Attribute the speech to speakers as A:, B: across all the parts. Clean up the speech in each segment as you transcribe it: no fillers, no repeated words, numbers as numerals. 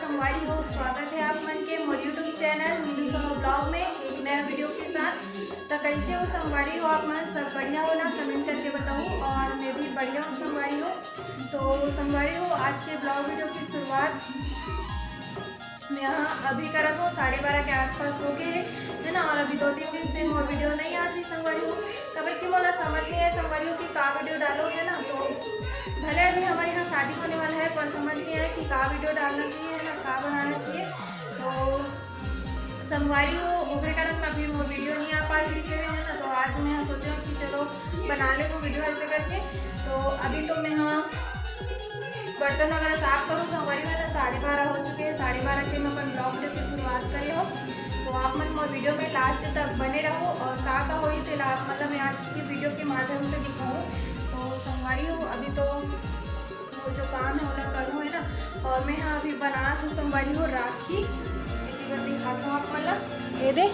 A: संगवारी हो, स्वागत है आप मन के मोर यूट्यूब चैनल मीनू सोनो ब्लॉग में एक नया वीडियो के साथ। तो कैसे हो संगवारी हो आप मन, सब बढ़िया हो ना, कमेंट करके बताऊँ। और मैं भी बढ़िया हूँ संगवारी हो। तो संगवारी हो, आज के ब्लॉग वीडियो की शुरुआत मैं यहाँ अभी करा था 12:30 के आसपास हो गए है ना। और अभी 2-3 दिन से मोर वीडियो नहीं आती संगवारी हो, तब कि मोला समझ नहीं है संगवारी हो कि का वीडियो डालो है ना। तो भले अभी हमारे यहाँ शादी होने वाला है, पर समझ नहीं आया कि का वीडियो डालना चाहिए है ना, का बनाना चाहिए। तो संगवारी हो ओकरे कारण अभी वो वीडियो नहीं आ पा रही से है ना। तो आज मैं यहाँ सोचा कि चलो बना ले वो वीडियो ऐसे करके। तो अभी तो मैं यहाँ बर्तन वगैरह साफ करूँ संगवारी में ना, 12:30 हो चुके हैं। 12:30 के मैं अपन ब्लॉग वीडियो की शुरुआत करे हो। तो आप मन मोर वीडियो में लास्ट तक बने रहो और का हुई थे लाभ मतलब मैं आज की वीडियो के माध्यम से दिखाऊँ। तो संगवारी हो अभी तो वो जो काम है वो करूँ है ना। और मैं यहाँ अभी बना तो संगवारी हो राखी दिखाता हूँ आप मतलब ये दे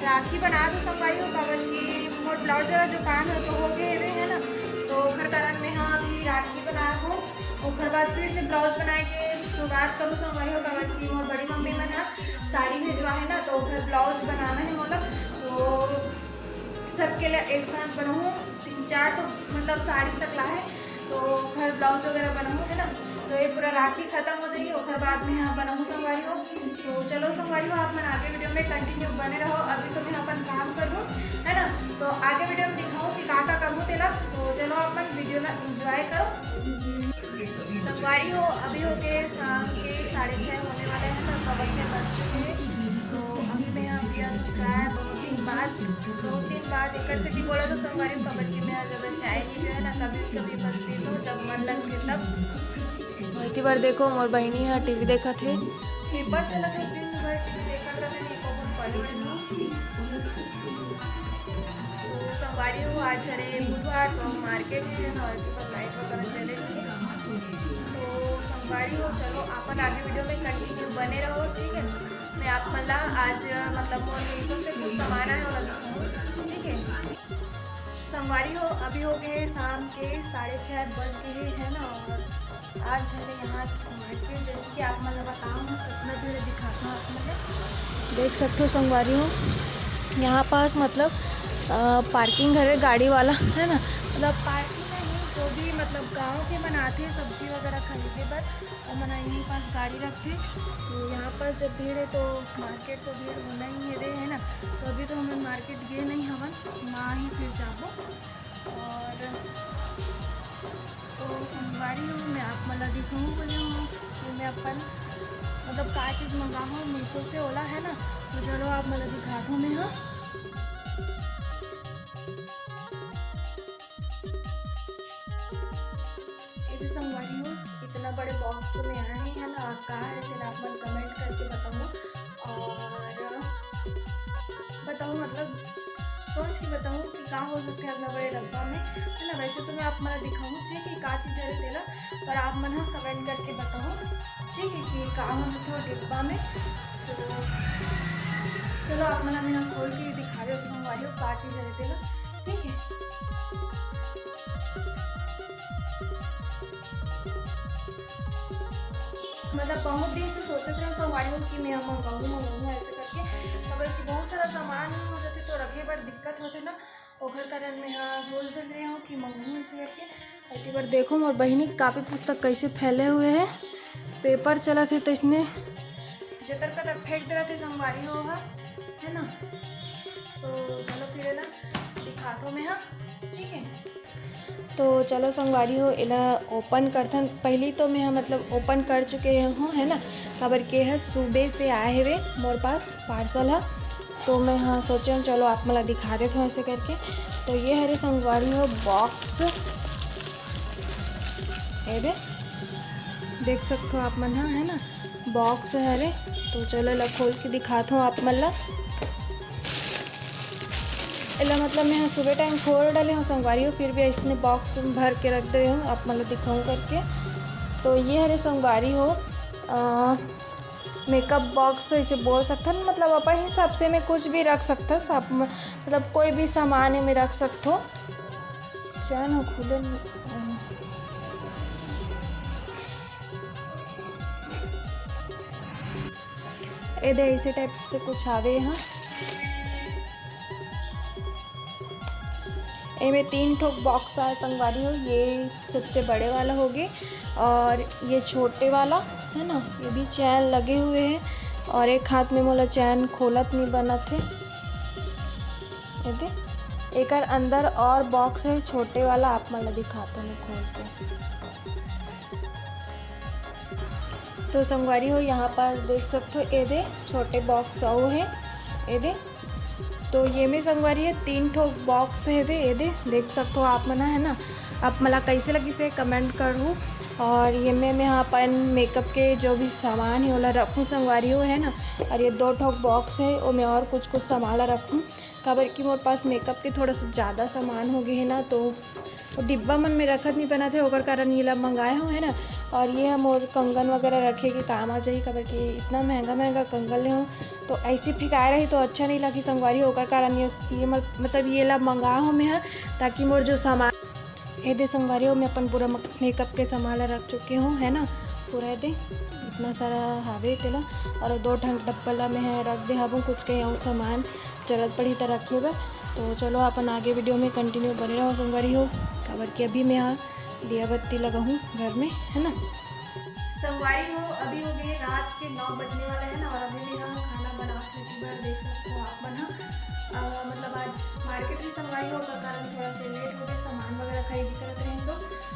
A: राखी बना दो संगवारी हो कवर की मोर ब्लाउज वाला जो काम है तो हो गए है ना। तो घर कारण में हाँ अभी राखी बना दूँ और घर बाद फिर से ब्लाउज बनाए के शुरुआत करूँ संगवारी हो कवर की। मोर बड़ी मम्मी में ना साड़ी भेजवा है ना, तो फिर ब्लाउज बनाना है मतलब। तो सबके लिए एक साथ बनाऊँ 3-4 तो मतलब साड़ी सकला है, तो घर ब्लाउज वगैरह बनाऊँ है ना। तो ये पूरा राखी खत्म हो जाएगी और फिर बाद में यहाँ बनाऊँ संगवारी हो। तो चलो संगवारी हो आप मन आगे वीडियो में कंटिन्यू बने रहो। अभी तो मैं अपन काम करूँ है ना, तो आगे वीडियो में दिखाऊँ कि का करूँ तेला। तो चलो आप मन वीडियो ला इंजॉय करो संगवारी हो। अभी हो गए शाम के 6:30 होने वाले हैं ना, 6:15 बज चुके हैं। तो अभी मैं यहाँ पिया चाय 2-3 बार एक से बोला तो संगवारी खबर की मैं जब चाय नहीं पिया ना, कभी कभी बस पी लो जब मन लगते तब। इतनी बार देखो मोर बहनी यहाँ टीवी देखा थे, पेपर चला थे दिन भर टीवी देखा रहे संगवारी हो। आज चले बुधवार तो मार्केट है और लाइट वगैरह चलेगी। तो संगवारी हो चलो अपन आगे वीडियो में कंटिन्यू बने रहो, ठीक है। मैं आप मतलब आज मतलब मोर मीशो से कुछ सामान है और ठीक है संगवारी हो। अभी हो गए शाम के 6:30 बज गए है ना। और आज है यहाँ मार्केट जैसे कि आप मतलब बताऊँ कितना भीड़ दिखाता हूँ। आप मतलब देख सकते हो संगवारी हो यहाँ पास मतलब पार्किंग घर है गाड़ी वाला है ना। मतलब पार्किंग नहीं, जो भी मतलब गांव के बनाते हैं सब्जी वगैरह खरीदे पर और मना यहीं पास गाड़ी रखते। तो यहाँ पर जब भीड़ है तो मार्केट तो भीड़ होना ही है ना। तो अभी तो हमें मार्केट गए नहीं हवन ना ही फिर जाबो। और तो संगवारी हूँ मैं आप मतलब दिखाऊँ बोले हूँ कि मैं अपन मतलब का चीज़ मंगाऊँ मीशो से ओला है ना। तो चलो आप मतलब दिखा दूँ मैं। हाँ संगवारी हो इतना बड़े बॉक्स में आए हैं ना, का है फिर आप मन कमेंट करके बताऊँ और बताऊँ मतलब सोच के बताऊँ कि का हो सकता है अपना बड़े डब्बा में है ना। वैसे तो मैं आप मन दिखाऊँ चाहिए कि का चीज़ है तेला, पर आप मन कमेंट करके बताओ ठीक है कि का हो सकता है डिब्बा में। तो चलो आप मन यहाँ खोल के दिखा रहे हो संगवारी हो का चीज़ है तेला, ठीक है। मतलब बहुत दिन से सोचते रहे संगवारी हो कि मैं मंगाऊँ ऐसे करके। खबर कि बहुत सारा सामान हो जाते तो रखे पर दिक्कत होते ना, ओखर कारण मैं यहाँ सोच दे रही हूँ कि मंगाऊँ ऐसे करके। ऐसी बार देखो मोर बहनी कापी पुस्तक कैसे फैले हुए हैं, पेपर चला थे तो इसने जतर कतर फेंक दे रहे थे संगवारी हो है ना। तो चलो फिर है ना दिखाता हूँ मैं हाँ, ठीक है। तो चलो संगवारी हो इला ओपन करथन। पहली तो मैं मतलब ओपन कर चुके हूँ है ना। खबर के है सुबह से आए हुए मोर पास पार्सल है, तो मैं हाँ सोचे चलो आप मला दिखा देते हूँ ऐसे करके। तो ये हरे संगवारी हो बॉक्स ये देख सकते हो आप मन हाँ है ना, बॉक्स हरे। तो चलो ला खोल के दिखाता हूँ आप मन ला। इला मतलब मैं सुबह टाइम खोल डाले हूँ संगवारी हो, फिर भी इसने बॉक्स भर के रख दे हूँ आप मतलब दिखाऊँ करके। तो ये हरे संगवारी हो मेकअप बॉक्स इसे बोल सकते हैं, मतलब अपन हिसाब से मैं कुछ भी रख सकता आप मतलब कोई भी सामान है मैं रख सकते हो। चैन हो खुले ये दे इसी टाइप से कुछ आवे यहाँ। ये में 3 ठोक बॉक्स है संगवारी हो। ये सबसे बड़े वाला होगे और ये छोटे वाला है ना, ये भी चैन लगे हुए हैं और एक हाथ में मोला चैन खोलत नहीं बनत है। ये दे एक अंदर और बॉक्स है छोटे वाला, आप मला दिखाते हैं खोल के। तो संगवारी हो यहाँ पर देख सकते हो, ये दे छोटे बॉक्स आओ है। ये दे तो ये में संगवारी है 3 ठोक बॉक्स है वे। ये दे देख सकते हो आप मना है ना। आप मला कैसे लगी से कमेंट करूँ। और ये मैं यहाँ पर मेकअप के जो भी सामान है वो रखूँ संगवारी हो है ना। और ये 2 ठोक बॉक्स है वो मैं और कुछ सामान रखूँ, खबर कि मोर पास मेकअप के थोड़ा सा ज़्यादा सामान हो गए है ना, तो डिब्बा मन में रखत नहीं बना थे, ओकर कारण ये ला मंगाए हो है ना। और ये हम और कंगन वगैरह रखे के काम आ जाए, खबर कि इतना महंगा कंगन ले हो तो ऐसे फिकाए रही तो अच्छा नहीं लगी संगवारी। ओकर कारण ये मतलब ये ला मंगा हो मैं ताकि मोर जो सामान ये दे संगवारी हो मैं अपन पूरा मेकअप के सामान रख चुकी हूँ है ना। पूरा दे इतना सारा हावे तेला और 2 ढंग डब्बला में है रख दे हूँ कुछ के और सामान जरूरत पड़ी तो रखे बा। तो चलो अपन आगे वीडियो में कंटिन्यू बने रहो संगवारी हो। खबर कि अभी मैं यहाँ दिया बत्ती लगाऊँ घर में है ना। संगवारी हो अभी हो गए रात के 9 बजने वाले हैं ना, और अभी मैं यहाँ खाना बना के देख सकते हो आप बना। मतलब आज मार्केट ही संगवारी हो का कारण थोड़ा सा लेट हो गया, सामान वगैरह खरीदी करते रहे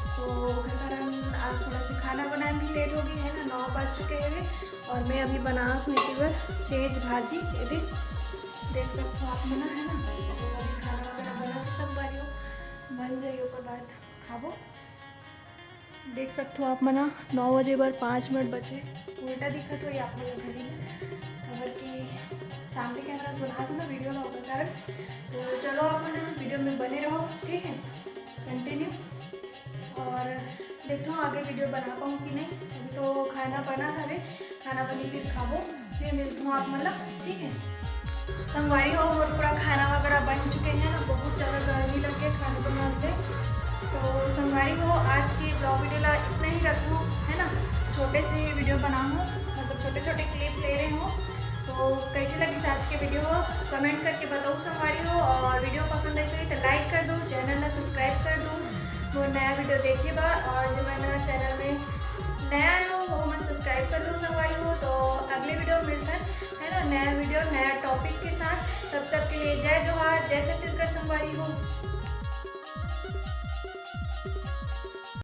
A: तो घर कारण आज थोड़ा सा खाना बनाने में लेट हो गई है ना। 9 बज चुके हैं और मैं अभी बना हूँ चेज भाजी। ये देख सकते हो आप बना है ना। तो अभी खाना वगैरह बना के संगवारी हो बन जाइए उसके बाद खाबो। देख सकते हो आप मना 9 बजे बर 5 मिनट बचे उल्टा दिक्कत हुई आप लोग घड़ी में, खबर कि सामने कैमरा बना दो ना वीडियो ना होगा कारण। तो चलो आप वीडियो में बने रहो ठीक है कंटिन्यू, और देखता हूँ आगे वीडियो बना पाऊँ कि नहीं। अभी तो खाना बना था वे, खाना बनी फिर खाबो फिर मिलता हूँ आप मतलब ठीक है। संगवारी हो और पूरा खाना वगैरह बन चुके हैं ना, बहुत ज़्यादा गर्मी लग गई खाना बनाते। तो संगवारी हो आज की ब्लॉग वीडियो ला इतना ही रखूँ है ना। छोटे से वीडियो बनाऊँ मतलब छोटे छोटे क्लिप ले रहे हो। तो कैसे लगी आज के वीडियो हो कमेंट करके बताओ संगवारी हो। और वीडियो पसंद आई तो लाइक कर दो, चैनल में सब्सक्राइब कर दो वो नया वीडियो देखिए बा। और जो मैंने चैनल में नया हो वो मैं सब्सक्राइब कर दो संगवारी हो। तो अगले वीडियो मिलता है ना नया वीडियो नया टॉपिक के साथ। तब तक के लिए जय जोहार, जय छत्तीसगढ़ संगवारी हो।